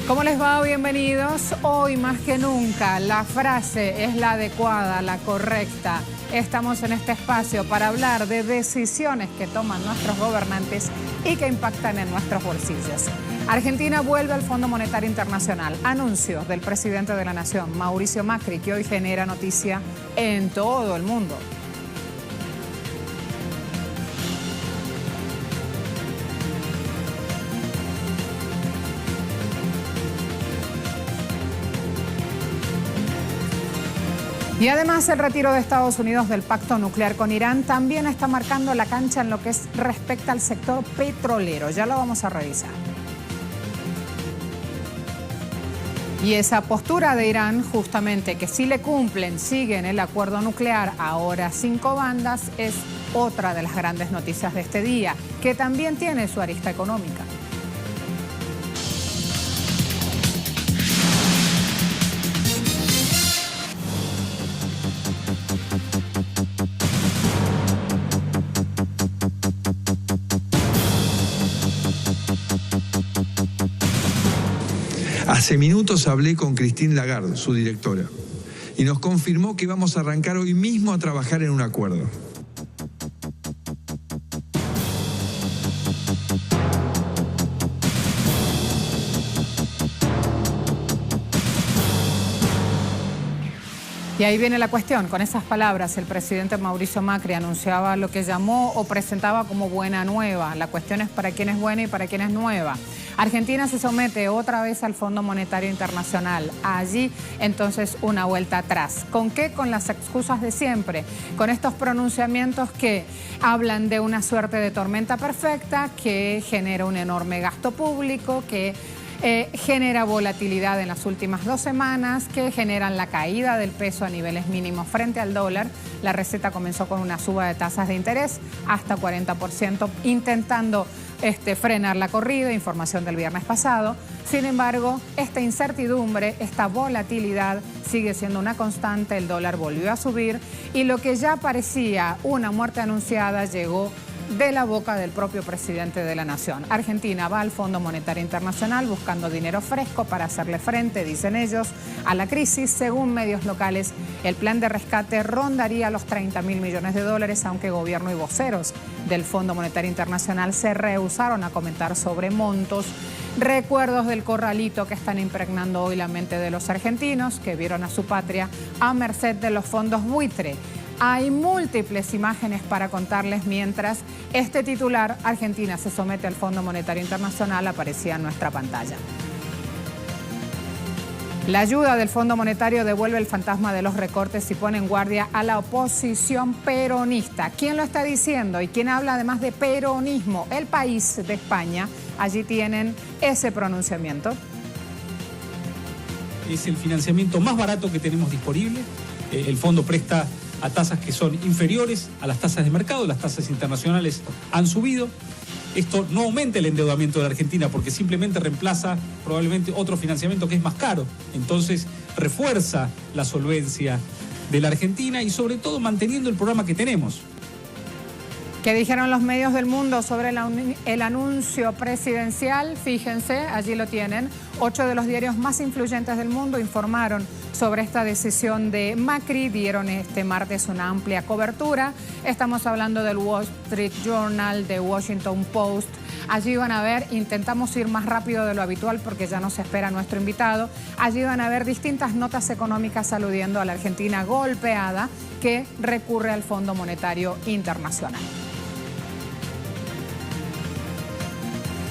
¿Cómo les va? Bienvenidos. Hoy más que nunca la frase es la adecuada, la correcta. Estamos en este espacio para hablar de decisiones que toman nuestros gobernantes y que impactan en nuestros bolsillos. Argentina vuelve al Fondo Monetario Internacional. Anuncio del presidente de la Nación, Mauricio Macri, que hoy genera noticia en todo el mundo. Y además el retiro de Estados Unidos del pacto nuclear con Irán también está marcando la cancha en lo que respecta al sector petrolero. Ya lo vamos a revisar. Y esa postura de Irán, justamente, que si le cumplen, siguen el acuerdo nuclear, ahora 5 bandas, es otra de las grandes noticias de este día, que también tiene su arista económica. Hace minutos hablé con Christine Lagarde, su directora, y nos confirmó que vamos a arrancar hoy mismo a trabajar en un acuerdo. Y ahí viene la cuestión. Con esas palabras, el presidente Mauricio Macri anunciaba lo que llamó o presentaba como buena nueva. La cuestión es para quién es buena y para quién es nueva. Argentina se somete otra vez al Fondo Monetario Internacional. Allí, entonces, una vuelta atrás. ¿Con qué? Con las excusas de siempre. Con estos pronunciamientos que hablan de una suerte de tormenta perfecta, que genera un enorme gasto público, que genera volatilidad en las últimas 2 semanas, que generan la caída del peso a niveles mínimos frente al dólar. La receta comenzó con una suba de tasas de interés hasta 40%, intentando frenar la corrida, información del viernes pasado. Sin embargo, esta incertidumbre, esta volatilidad sigue siendo una constante. El dólar volvió a subir y lo que ya parecía una muerte anunciada llegó de la boca del propio presidente de la Nación. Argentina va al Fondo Monetario Internacional buscando dinero fresco para hacerle frente, dicen ellos, a la crisis. Según medios locales, el plan de rescate rondaría los 30.000 millones de dólares, aunque gobierno y voceros del Fondo Monetario Internacional se rehusaron a comentar sobre montos. Recuerdos del corralito que están impregnando hoy la mente de los argentinos, que vieron a su patria a merced de los fondos buitre. Hay múltiples imágenes para contarles mientras este titular, Argentina se somete al Fondo Monetario Internacional, aparecía en nuestra pantalla. La ayuda del Fondo Monetario devuelve el fantasma de los recortes y pone en guardia a la oposición peronista. ¿Quién lo está diciendo y quién habla además de peronismo? El País de España. Allí tienen ese pronunciamiento. Es el financiamiento más barato que tenemos disponible. El fondo presta a tasas que son inferiores a las tasas de mercado. Las tasas internacionales han subido. Esto no aumenta el endeudamiento de la Argentina porque simplemente reemplaza probablemente otro financiamiento que es más caro. Entonces refuerza la solvencia de la Argentina y sobre todo manteniendo el programa que tenemos. ¿Qué dijeron los medios del mundo sobre el anuncio presidencial? Fíjense, allí lo tienen. 8 de los diarios más influyentes del mundo informaron sobre esta decisión de Macri. Dieron este martes una amplia cobertura. Estamos hablando del Wall Street Journal, de Washington Post. Allí van a ver, intentamos ir más rápido de lo habitual porque ya nos espera nuestro invitado. Allí van a ver distintas notas económicas aludiendo a la Argentina golpeada que recurre al Fondo Monetario Internacional.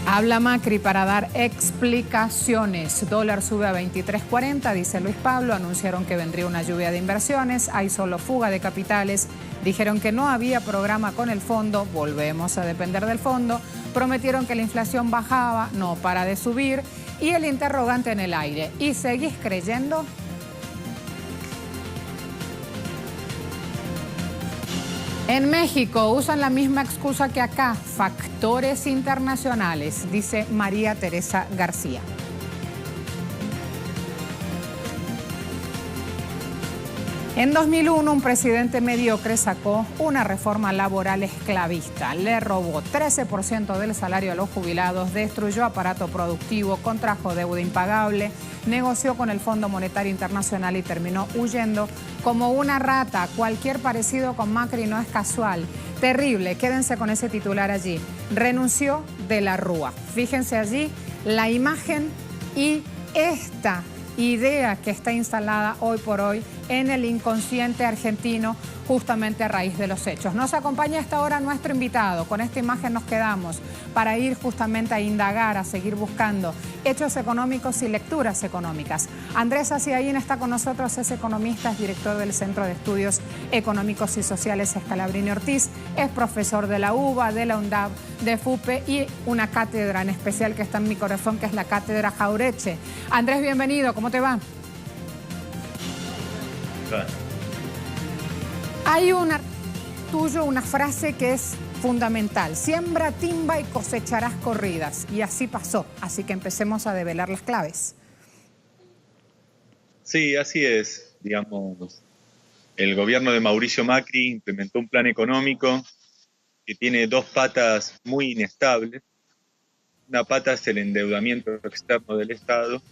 Habla Macri para dar explicaciones. Dólar sube a 23.40, dice Luis Pablo. Anunciaron que vendría una lluvia de inversiones. Hay solo fuga de capitales. Dijeron que no había programa con el fondo. Volvemos a depender del fondo. Prometieron que la inflación bajaba. No para de subir. Y el interrogante en el aire. ¿Y seguís creyendo? En México usan la misma excusa que acá, factores internacionales, dice María Teresa García. En 2001, un presidente mediocre sacó una reforma laboral esclavista. Le robó 13% del salario a los jubilados, destruyó aparato productivo, contrajo deuda impagable, negoció con el Fondo Monetario Internacional y terminó huyendo como una rata. Cualquier parecido con Macri no es casual. Terrible, quédense con ese titular allí. Renunció de la Rúa. Fíjense allí la imagen y esta idea que está instalada hoy por hoy en el inconsciente argentino justamente a raíz de los hechos. Nos acompaña a esta hora nuestro invitado. Con esta imagen nos quedamos para ir justamente a indagar, a seguir buscando hechos económicos y lecturas económicas. Andrés Aciaín está con nosotros, es economista, es director del Centro de Estudios Económicos y Sociales Scalabrini Ortiz, es profesor de la UBA, de la UNDAV, de FUPE y una cátedra en especial que está en mi corazón, que es la Cátedra Jauretche. Andrés, bienvenido, ¿cómo te va? Hay una frase que es fundamental: siembra timba y cosecharás corridas, y así pasó, así que empecemos a develar las claves. Sí, así es, digamos, el gobierno de Mauricio Macri implementó un plan económico que tiene dos patas muy inestables. Una pata es el endeudamiento externo del Estado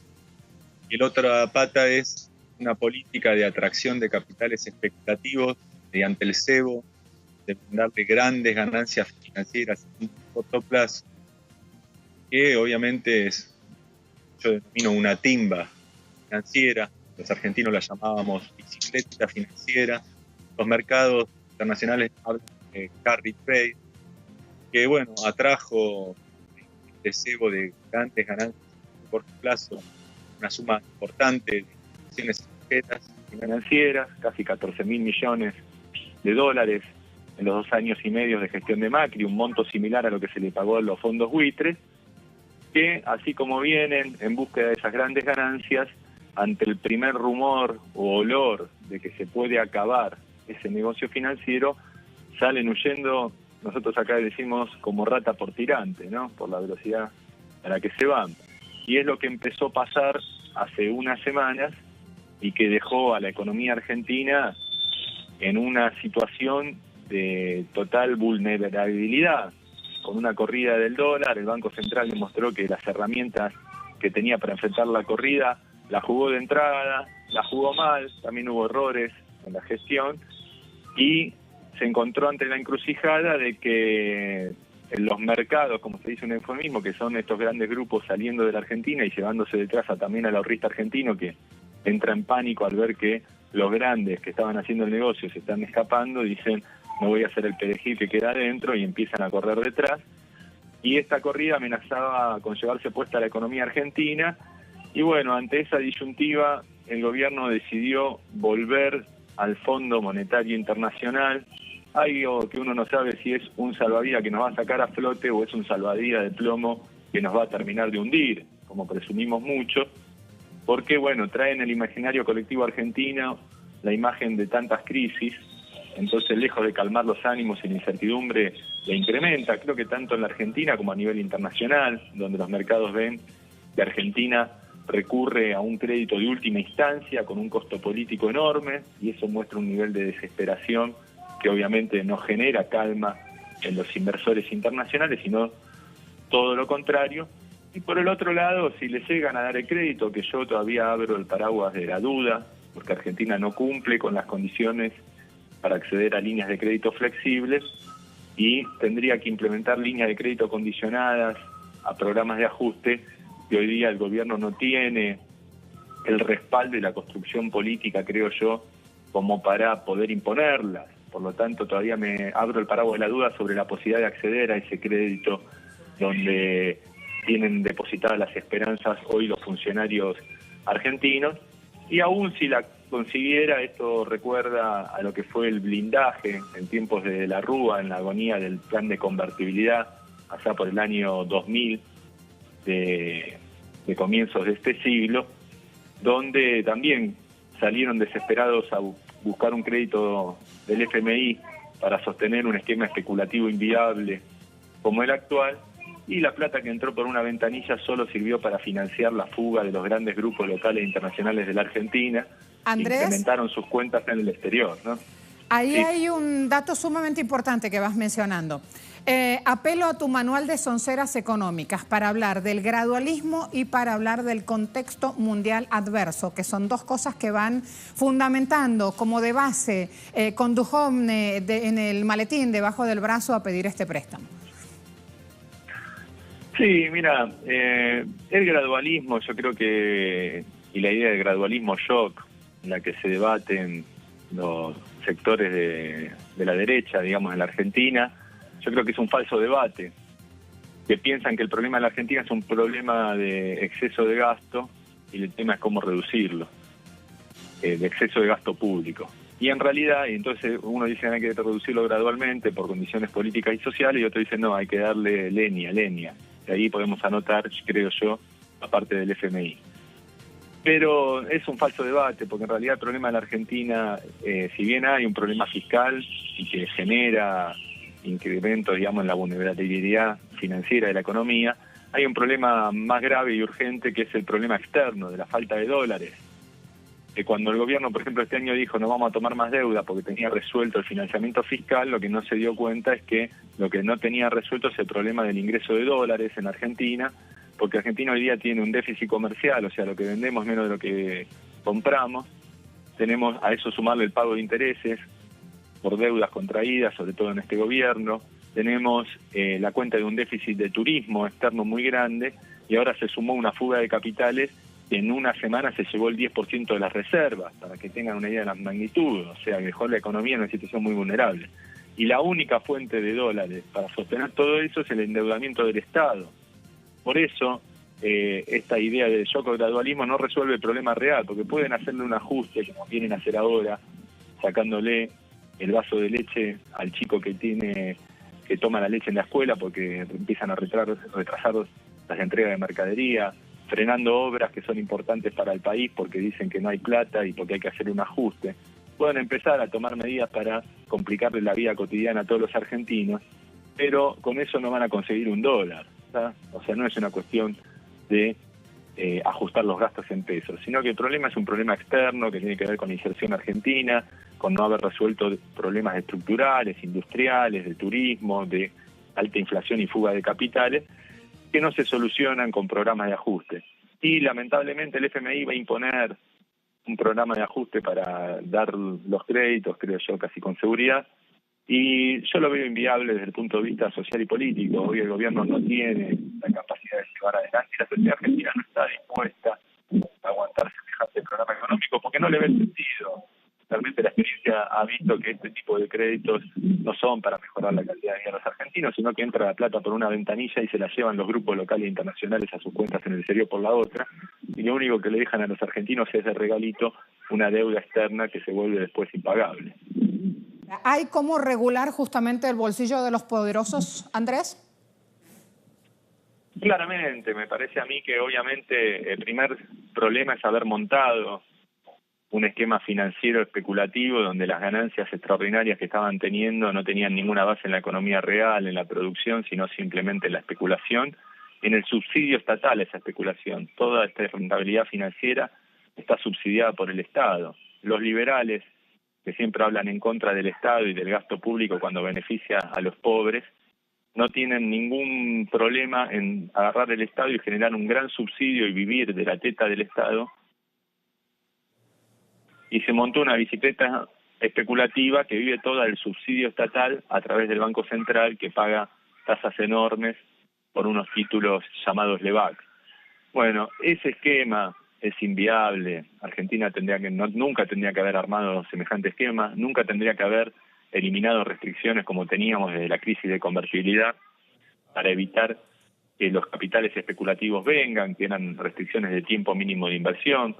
y la otra pata es una política de atracción de capitales especulativos mediante el cebo, de darle grandes ganancias financieras en un corto plazo, que obviamente es, yo denomino una timba financiera. Los argentinos la llamábamos bicicleta financiera. Los mercados internacionales hablan de carry trade, que bueno, atrajo el cebo de grandes ganancias en un corto plazo, una suma importante de inversiones extranjeras y financieras, casi 14.000 millones de dólares en los 2 años y medio de gestión de Macri, un monto similar a lo que se le pagó a los fondos buitres, que así como vienen en búsqueda de esas grandes ganancias, ante el primer rumor o olor de que se puede acabar ese negocio financiero, salen huyendo, nosotros acá decimos como rata por tirante, ¿no? Por la velocidad a la que se van. Y es lo que empezó a pasar hace unas semanas y que dejó a la economía argentina en una situación de total vulnerabilidad. Con una corrida del dólar, el Banco Central demostró que las herramientas que tenía para enfrentar la corrida la jugó de entrada, la jugó mal, también hubo errores en la gestión y se encontró ante la encrucijada de que en los mercados, como se dice un eufemismo, que son estos grandes grupos saliendo de la Argentina y llevándose detrás también al ahorrista argentino, que entra en pánico al ver que los grandes que estaban haciendo el negocio se están escapando, dicen no voy a hacer el perejil que queda adentro, y empiezan a correr detrás. Y esta corrida amenazaba con llevarse puesta la economía argentina. Y bueno, ante esa disyuntiva, el gobierno decidió volver al Fondo Monetario Internacional, algo que uno no sabe si es un salvavidas que nos va a sacar a flote o es un salvavidas de plomo que nos va a terminar de hundir, como presumimos mucho, porque bueno, trae en el imaginario colectivo argentino la imagen de tantas crisis. Entonces, lejos de calmar los ánimos y la incertidumbre, la incrementa, creo que tanto en la Argentina como a nivel internacional, donde los mercados ven que Argentina recurre a un crédito de última instancia con un costo político enorme, y eso muestra un nivel de desesperación que obviamente no genera calma en los inversores internacionales, sino todo lo contrario. Y por el otro lado, si le llegan a dar el crédito, que yo todavía abro el paraguas de la duda, porque Argentina no cumple con las condiciones para acceder a líneas de crédito flexibles y tendría que implementar líneas de crédito condicionadas a programas de ajuste, que hoy día el gobierno no tiene el respaldo y la construcción política, creo yo, como para poder imponerlas. Por lo tanto, todavía me abro el paraguas de la duda sobre la posibilidad de acceder a ese crédito donde tienen depositadas las esperanzas hoy los funcionarios argentinos. Y aún si la consiguiera, esto recuerda a lo que fue el blindaje en tiempos de la Rúa, en la agonía del plan de convertibilidad, allá por el año 2000, de comienzos de este siglo, donde también salieron desesperados a buscar un crédito del FMI para sostener un esquema especulativo inviable como el actual, y la plata que entró por una ventanilla solo sirvió para financiar la fuga de los grandes grupos locales e internacionales de la Argentina, Andrés, incrementaron sus cuentas en el exterior, ¿no? Ahí Sí. hay un dato sumamente importante que vas mencionando. Apelo a tu manual de sonceras económicas para hablar del gradualismo y para hablar del contexto mundial adverso, que son dos cosas que van fundamentando como de base con Duhovne en el maletín debajo del brazo a pedir este préstamo. Sí, mira, el gradualismo, yo creo que, y la idea del gradualismo shock, en la que se debaten los sectores de la derecha, digamos, en la Argentina, yo creo que es un falso debate, que piensan que el problema de la Argentina es un problema de exceso de gasto y el tema es cómo reducirlo, de exceso de gasto público. Y en realidad, y entonces uno dice que hay que reducirlo gradualmente por condiciones políticas y sociales, y otro dice no, hay que darle leña. Y ahí podemos anotar, creo yo, la parte del FMI. Pero es un falso debate, porque en realidad el problema de la Argentina, si bien hay un problema fiscal y que genera incrementos, digamos, en la vulnerabilidad financiera de la economía, hay un problema más grave y urgente que es el problema externo de la falta de dólares. Que cuando el gobierno, por ejemplo, este año dijo no vamos a tomar más deuda porque tenía resuelto el financiamiento fiscal, lo que no se dio cuenta es que lo que no tenía resuelto es el problema del ingreso de dólares en Argentina, porque Argentina hoy día tiene un déficit comercial, o sea, lo que vendemos menos de lo que compramos. Tenemos a eso sumarle el pago de intereses por deudas contraídas, sobre todo en este gobierno. Tenemos la cuenta de un déficit de turismo externo muy grande y ahora se sumó una fuga de capitales que en una semana se llevó el 10% de las reservas, para que tengan una idea de la magnitud, o sea, dejó la economía en una situación muy vulnerable. Y la única fuente de dólares para sostener todo eso es el endeudamiento del Estado. Por eso, esta idea del shock o gradualismo no resuelve el problema real, porque pueden hacerle un ajuste, como vienen a hacer ahora, sacándole el vaso de leche al chico que toma la leche en la escuela porque empiezan a retrasar las entregas de mercadería, frenando obras que son importantes para el país porque dicen que no hay plata y porque hay que hacer un ajuste. Pueden empezar a tomar medidas para complicarle la vida cotidiana a todos los argentinos, pero con eso no van a conseguir un dólar, ¿tá? O sea, no es una cuestión de ajustar los gastos en pesos, sino que el problema es un problema externo que tiene que ver con la inserción argentina, con no haber resuelto problemas estructurales, industriales, de turismo, de alta inflación y fuga de capitales, que no se solucionan con programas de ajuste. Y lamentablemente el FMI va a imponer un programa de ajuste para dar los créditos, creo yo, casi con seguridad, y yo lo veo inviable desde el punto de vista social y político. Hoy el gobierno no tiene la capacidad de llevar adelante, y la sociedad argentina no está dispuesta a aguantar semejante programa económico porque no le ve el sentido. Realmente la experiencia ha visto que este tipo de créditos no son para mejorar la calidad de vida de los argentinos, sino que entra la plata por una ventanilla y se la llevan los grupos locales e internacionales a sus cuentas en el exterior por la otra, y lo único que le dejan a los argentinos es de regalito una deuda externa que se vuelve después impagable. ¿Hay cómo regular justamente el bolsillo de los poderosos, Andrés? Claramente, me parece a mí que obviamente el primer problema es haber montado un esquema financiero especulativo donde las ganancias extraordinarias que estaban teniendo no tenían ninguna base en la economía real, en la producción, sino simplemente en la especulación, en el subsidio estatal a esa especulación. Toda esta rentabilidad financiera está subsidiada por el Estado. Los liberales, que siempre hablan en contra del Estado y del gasto público cuando beneficia a los pobres, no tienen ningún problema en agarrar el Estado y generar un gran subsidio y vivir de la teta del Estado. Y se montó una bicicleta especulativa que vive toda el subsidio estatal a través del Banco Central, que paga tasas enormes por unos títulos llamados LEVAC. Bueno, ese esquema es inviable. Argentina nunca tendría que haber armado semejante esquema, nunca tendría que haber eliminado restricciones como teníamos desde la crisis de convertibilidad para evitar que los capitales especulativos vengan, que eran restricciones de tiempo mínimo de inversión.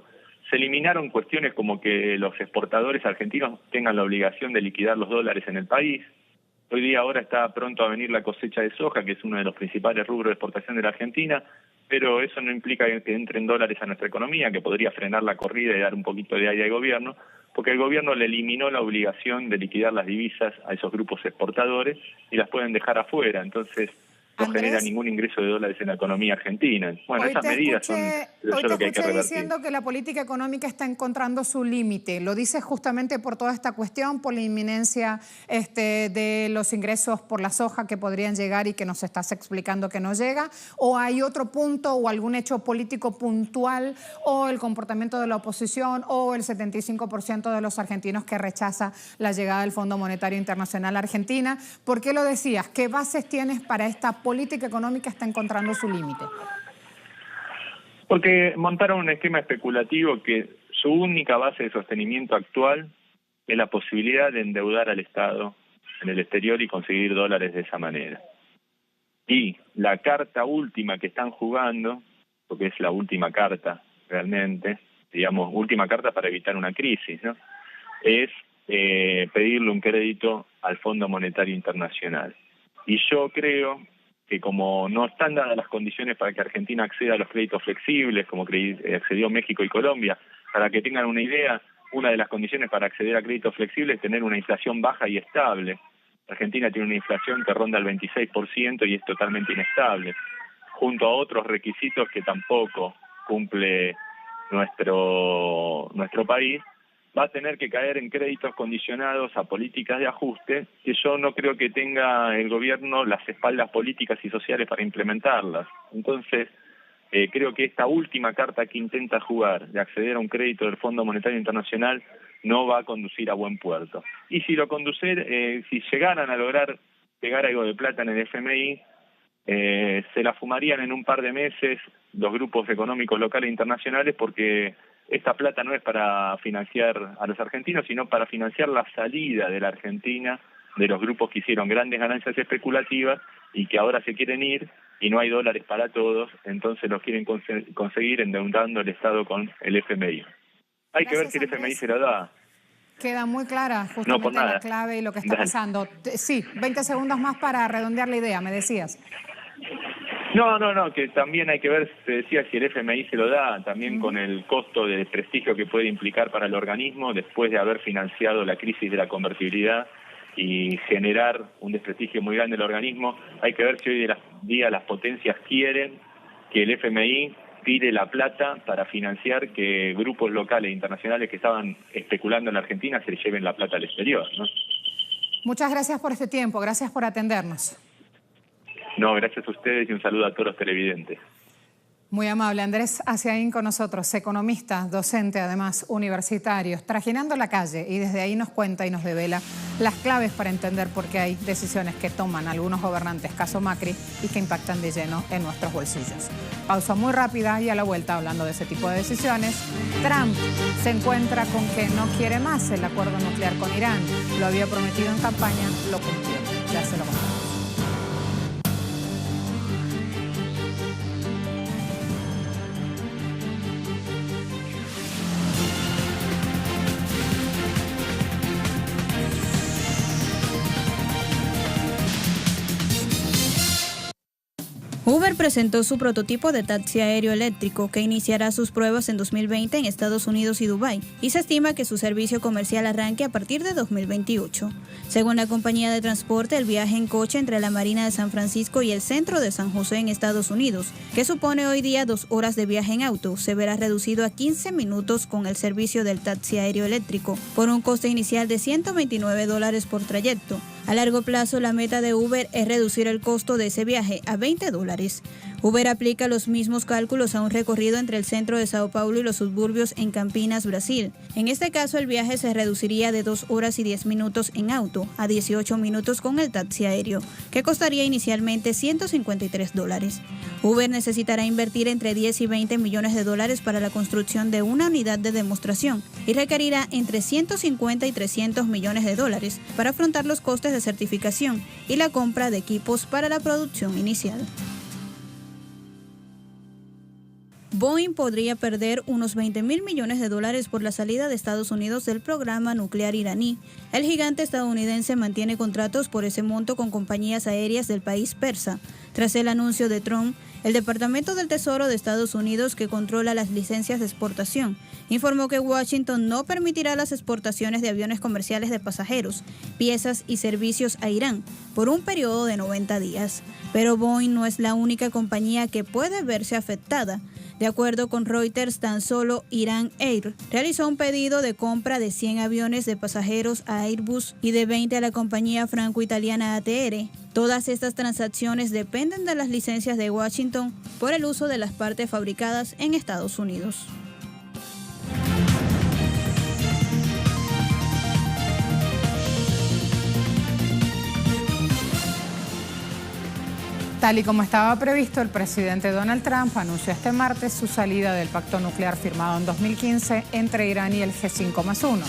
Se eliminaron cuestiones como que los exportadores argentinos tengan la obligación de liquidar los dólares en el país. Hoy día ahora está pronto a venir la cosecha de soja, que es uno de los principales rubros de exportación de la Argentina, pero eso no implica que entren dólares a nuestra economía, que podría frenar la corrida y dar un poquito de aire al gobierno, porque el gobierno le eliminó la obligación de liquidar las divisas a esos grupos exportadores y las pueden dejar afuera. Entonces, Andrés, genera ningún ingreso de dólares en la economía argentina. Bueno, esas medidas son lo que hay que revertir. Diciendo que la política económica está encontrando su límite. ¿Lo dices justamente por toda esta cuestión, por la inminencia de los ingresos por la soja que podrían llegar y que nos estás explicando que no llega? ¿O hay otro punto o algún hecho político puntual o el comportamiento de la oposición o el 75% de los argentinos que rechaza la llegada del Fondo Monetario Internacional a Argentina? ¿Por qué lo decías? ¿Qué bases tienes para esta política económica está encontrando su límite? Porque montaron un esquema especulativo que su única base de sostenimiento actual es la posibilidad de endeudar al Estado en el exterior y conseguir dólares de esa manera. Y la carta última que están jugando, porque es la última carta realmente, digamos, última carta para evitar una crisis, ¿no? Es pedirle un crédito al Fondo Monetario Internacional. Y yo creo que como no están dadas las condiciones para que Argentina acceda a los créditos flexibles, como accedió México y Colombia, para que tengan una idea, una de las condiciones para acceder a créditos flexibles es tener una inflación baja y estable. Argentina tiene una inflación que ronda el 26% y es totalmente inestable, junto a otros requisitos que tampoco cumple nuestro país. Va a tener que caer en créditos condicionados a políticas de ajuste, que yo no creo que tenga el gobierno las espaldas políticas y sociales para implementarlas. Entonces, creo que esta última carta que intenta jugar, de acceder a un crédito del Fondo Monetario Internacional, no va a conducir a buen puerto. Y si lo si llegaran a lograr pegar algo de plata en el FMI, se la fumarían en un par de meses los grupos económicos locales e internacionales, porque esta plata no es para financiar a los argentinos, sino para financiar la salida de la Argentina de los grupos que hicieron grandes ganancias especulativas y que ahora se quieren ir y no hay dólares para todos, entonces los quieren conseguir endeudando el Estado con el FMI. Hay que ver si el FMI se lo da. Queda muy clara justamente la clave y lo que está pasando. Sí, 20 segundos más para redondear la idea, me decías. No, que también hay que ver, te decía, si el FMI se lo da, también con el costo de prestigio que puede implicar para el organismo después de haber financiado la crisis de la convertibilidad y generar un desprestigio muy grande del organismo. Hay que ver si hoy en día las potencias quieren que el FMI tire la plata para financiar que grupos locales e internacionales que estaban especulando en la Argentina se lleven la plata al exterior, ¿no? Muchas gracias por este tiempo, gracias por atendernos. No, gracias a ustedes y un saludo a todos los televidentes. Muy amable. Andrés Aciaín con nosotros, economista, docente, además universitario, trajinando la calle, y desde ahí nos cuenta y nos devela las claves para entender por qué hay decisiones que toman algunos gobernantes, caso Macri, y que impactan de lleno en nuestros bolsillos. Pausa muy rápida y a la vuelta, hablando de ese tipo de decisiones, Trump se encuentra con que no quiere más el acuerdo nuclear con Irán. Lo había prometido en campaña, lo cumplió. Ya se lo contamos. Uber presentó su prototipo de taxi aéreo eléctrico que iniciará sus pruebas en 2020 en Estados Unidos y Dubái, y se estima que su servicio comercial arranque a partir de 2028. Según la compañía de transporte, el viaje en coche entre la Marina de San Francisco y el centro de San José en Estados Unidos, que supone hoy día 2 horas de viaje en auto, se verá reducido a 15 minutos con el servicio del taxi aéreo eléctrico, por un coste inicial de $129 por trayecto. A largo plazo, la meta de Uber es reducir el costo de ese viaje a $20. Uber aplica los mismos cálculos a un recorrido entre el centro de Sao Paulo y los suburbios en Campinas, Brasil. En este caso, el viaje se reduciría de 2 horas y 10 minutos en auto a 18 minutos con el taxi aéreo, que costaría inicialmente $153. Uber necesitará invertir entre 10 y 20 millones de dólares para la construcción de una unidad de demostración y requerirá entre 150 y 300 millones de dólares para afrontar los costes de certificación y la compra de equipos para la producción inicial. Boeing podría perder unos $20.000 millones por la salida de Estados Unidos del programa nuclear iraní. El gigante estadounidense mantiene contratos por ese monto con compañías aéreas del país persa. Tras el anuncio de Trump, El Departamento del Tesoro de Estados Unidos, que controla las licencias de exportación, informó que Washington no permitirá las exportaciones de aviones comerciales de pasajeros, piezas y servicios a Irán por un periodo de 90 días. Pero Boeing no es la única compañía que puede verse afectada. De acuerdo con Reuters, tan solo Iran Air realizó un pedido de compra de 100 aviones de pasajeros a Airbus y de 20 a la compañía franco-italiana ATR. Todas estas transacciones dependen de las licencias de Washington por el uso de las partes fabricadas en Estados Unidos. Tal y como estaba previsto, el presidente Donald Trump anunció este martes su salida del pacto nuclear firmado en 2015 entre Irán y el G5+1.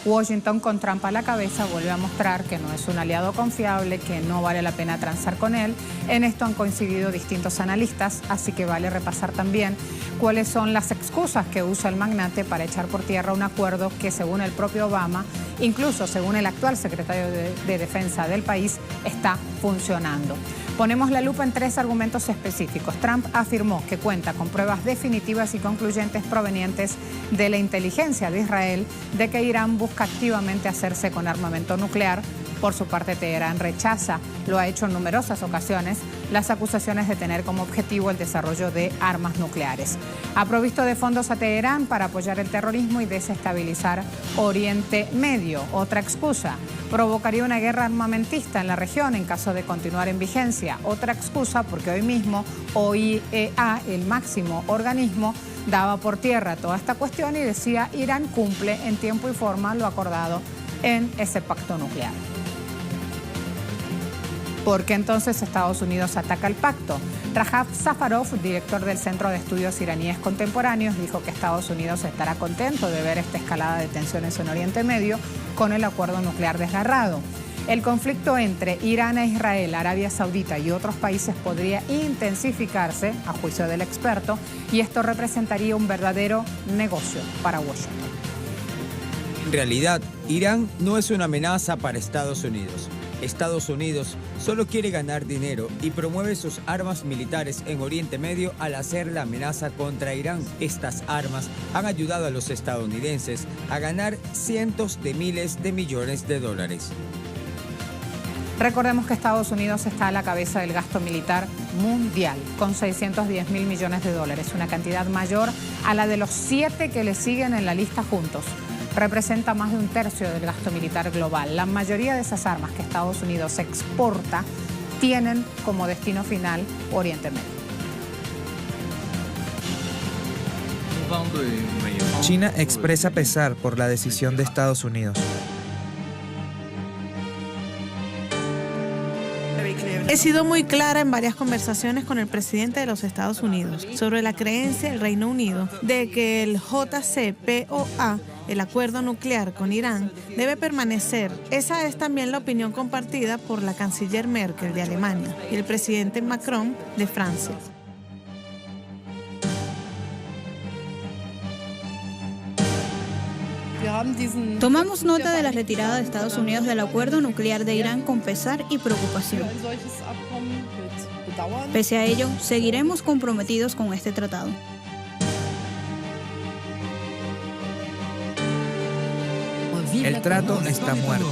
Washington, con Trump a la cabeza, vuelve a mostrar que no es un aliado confiable, que no vale la pena transar con él. En esto han coincidido distintos analistas, así que vale repasar también cuáles son las excusas que usa el magnate para echar por tierra un acuerdo que, según el propio Obama, incluso según el actual secretario de Defensa del país, está funcionando. Ponemos la lupa en 3 argumentos específicos. Trump afirmó que cuenta con pruebas definitivas y concluyentes provenientes de la inteligencia de Israel de que Irán busca activamente hacerse con armamento nuclear. Por su parte, Teherán rechaza, lo ha hecho en numerosas ocasiones, las acusaciones de tener como objetivo el desarrollo de armas nucleares. Ha provisto de fondos a Teherán para apoyar el terrorismo y desestabilizar Oriente Medio. Otra excusa, provocaría una guerra armamentista en la región en caso de continuar en vigencia. Otra excusa, porque hoy mismo OIEA, el máximo organismo, daba por tierra toda esta cuestión y decía: Irán cumple en tiempo y forma lo acordado en ese pacto nuclear. ¿Por qué entonces Estados Unidos ataca el pacto? Rajab Safarov, director del Centro de Estudios Iraníes Contemporáneos, dijo que Estados Unidos estará contento de ver esta escalada de tensiones en Oriente Medio con el acuerdo nuclear desgarrado. El conflicto entre Irán e Israel, Arabia Saudita y otros países podría intensificarse, a juicio del experto, y esto representaría un verdadero negocio para Washington. En realidad, Irán no es una amenaza para Estados Unidos. Estados Unidos solo quiere ganar dinero y promueve sus armas militares en Oriente Medio al hacer la amenaza contra Irán. Estas armas han ayudado a los estadounidenses a ganar cientos de miles de millones de dólares. Recordemos que Estados Unidos está a la cabeza del gasto militar mundial, con 610 mil millones de dólares, una cantidad mayor a la de los 7 que le siguen en la lista juntos. Representa más de un tercio del gasto militar global. La mayoría de esas armas que Estados Unidos exporta tienen como destino final Oriente Medio. China expresa pesar por la decisión de Estados Unidos. He sido muy clara en varias conversaciones con el presidente de los Estados Unidos sobre la creencia del Reino Unido de que el JCPOA, el acuerdo nuclear con Irán, debe permanecer. Esa es también la opinión compartida por la canciller Merkel de Alemania y el presidente Macron de Francia. Tomamos nota de la retirada de Estados Unidos del acuerdo nuclear de Irán con pesar y preocupación. Pese a ello, seguiremos comprometidos con este tratado. El trato está muerto.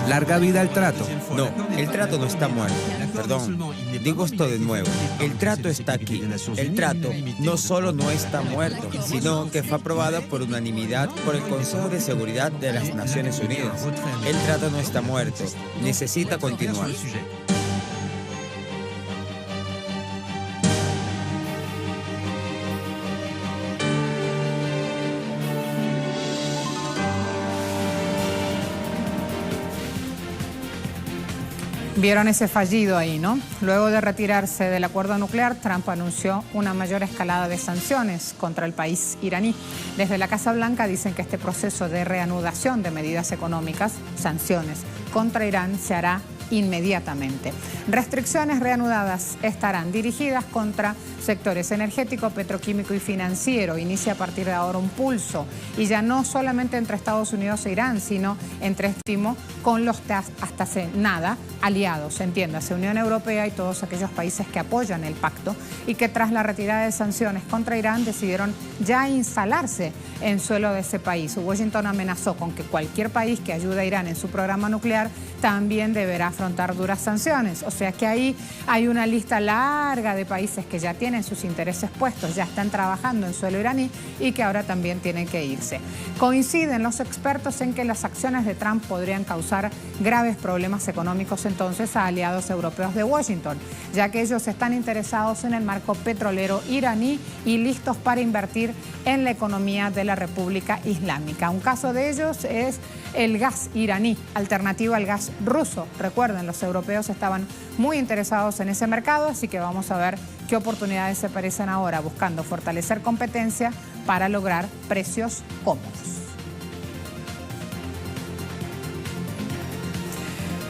Larga vida al trato. No, el trato no está muerto. Perdón, digo esto de nuevo. El trato está aquí. El trato no solo no está muerto, sino que fue aprobado por unanimidad por el Consejo de Seguridad de las Naciones Unidas. El trato no está muerto. Necesita continuar. Vieron ese fallido ahí, ¿no? Luego de retirarse del acuerdo nuclear, Trump anunció una mayor escalada de sanciones contra el país iraní. Desde la Casa Blanca dicen que este proceso de reanudación de medidas económicas, sanciones contra Irán, se hará inmediatamente. Restricciones reanudadas estarán dirigidas contra sectores energético, petroquímico y financiero. Inicia a partir de ahora un pulso, y ya no solamente entre Estados Unidos e Irán, sino entre con los hasta hace nada aliados, entiéndase, Unión Europea y todos aquellos países que apoyan el pacto y que tras la retirada de sanciones contra Irán decidieron ya instalarse en suelo de ese país. Washington amenazó con que cualquier país que ayude a Irán en su programa nuclear también deberá afrontar duras sanciones. O sea que ahí hay una lista larga de países que ya tienen sus intereses puestos, ya están trabajando en suelo iraní y que ahora también tienen que irse. Coinciden los expertos en que las acciones de Trump podrían causar graves problemas económicos entonces a aliados europeos de Washington, ya que ellos están interesados en el marco petrolero iraní y listos para invertir en la economía de la República Islámica. Un caso de ellos es el gas iraní, alternativa al gas ruso. Recuerden, los europeos estaban muy interesados en ese mercado, así que vamos a ver qué oportunidades se aparecen ahora, buscando fortalecer competencia para lograr precios cómodos.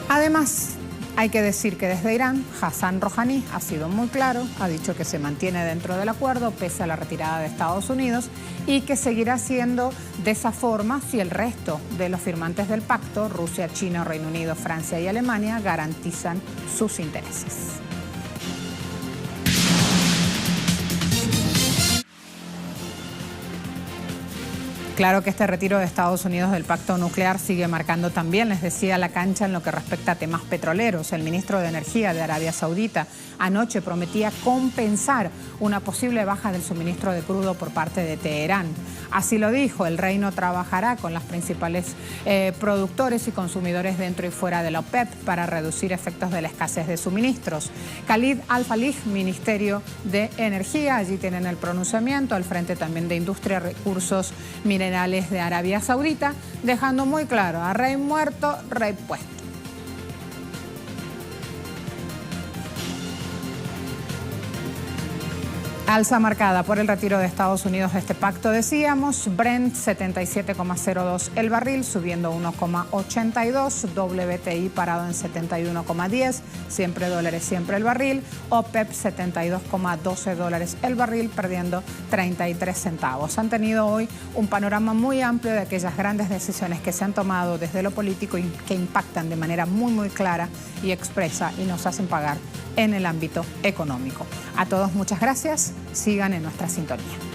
Además, hay que decir que desde Irán, Hassan Rouhani ha sido muy claro, ha dicho que se mantiene dentro del acuerdo pese a la retirada de Estados Unidos y que seguirá siendo de esa forma si el resto de los firmantes del pacto, Rusia, China, Reino Unido, Francia y Alemania, garantizan sus intereses. Claro que este retiro de Estados Unidos del pacto nuclear sigue marcando también, les decía, la cancha en lo que respecta a temas petroleros. El ministro de Energía de Arabia Saudita anoche prometía compensar una posible baja del suministro de crudo por parte de Teherán. Así lo dijo, el reino trabajará con los principales productores y consumidores dentro y fuera de la OPEP para reducir efectos de la escasez de suministros. Khalid Al-Falih, Ministerio de Energía, allí tienen el pronunciamiento, al frente también de Industria y Recursos Minerales de Arabia Saudita, dejando muy claro, a rey muerto, rey puesto. Alza marcada por el retiro de Estados Unidos de este pacto, decíamos. Brent 77,02 el barril, subiendo 1,82. WTI parado en 71,10. Siempre dólares, siempre el barril. OPEP 72,12 dólares el barril, perdiendo 33 centavos. Han tenido hoy un panorama muy amplio de aquellas grandes decisiones que se han tomado desde lo político y que impactan de manera muy clara y expresa y nos hacen pagar en el ámbito económico. A todos muchas gracias, sigan en nuestra sintonía.